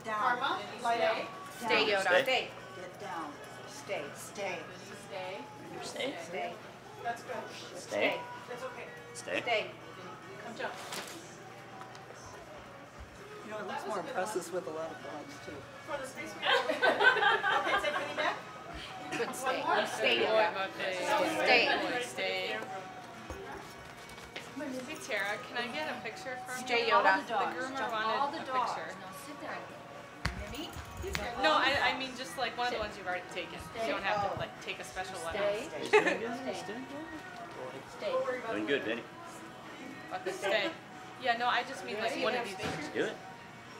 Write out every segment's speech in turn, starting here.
down. Karma, lie down. Stay, Yoda. Stay. Stay. Get down. Stay. Stay. Stay. Stay. Stay. That's good. Stay. That's okay. Stay. Stay. Come jump. You know, it looks more impressive with a lot of dogs, too. For the space we have. Okay, take Penny back. Good. Stay. One more. Stay, Boy, Yoda. buffet. Stay. Boy, stay. Hey Tara, can I get a picture from Stay, you? Yoda. The groomer wanted a picture. Now sit there. Mimi. No, I mean just like one of the ones you've already taken. You don't have to like take a special one. Stay. He's doing good. Stay. He's doing good. Stay. Doing good, Benny. Bucket stay. Yeah, no, I just mean like one of these. Do it.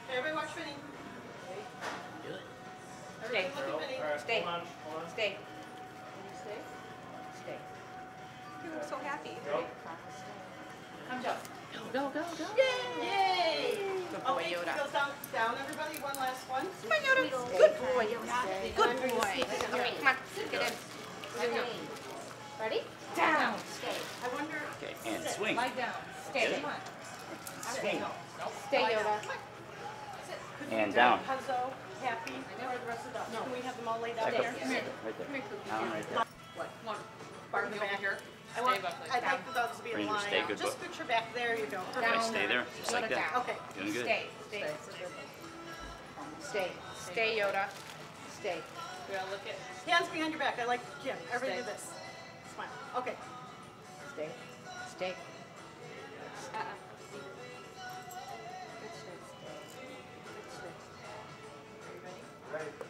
Everybody watch Penny. Do it. Stay. Everybody look at Penny. Stay. Stay. Stay. Stay. You look so happy. Come jump. Go, go, go. Yay! Good boy, Okay, Yoda. goes down, everybody. One last one. Come on, Yoda. Good boy, Yoda. Good boy. Okay, come on. Get in. Stay. Ready? Down. Stay. I wonder. Okay, and swing. Lie down. Stay. Good. Come on. Swing. Stay, Yoda. And down. Puzzle, happy, or the rest of the dogs? Can we have them all laid out Back there? up. Right there. Down right there. One. Barney over here. I want, Stay buffet. I'd like the dogs to be in Ranger, line. stay, good Just book. picture back there, you go. Okay, Down. stay there. Just like Yoda that. down. Okay. Doing good. Stay. Stay. Stay. Stay, Yoda. Stay. We all look at. Hands behind your back. I like Jim. Everybody do Stay. this. Smile. Okay. Stay. Stay. Good stay. Good stay. Are you ready? Ready.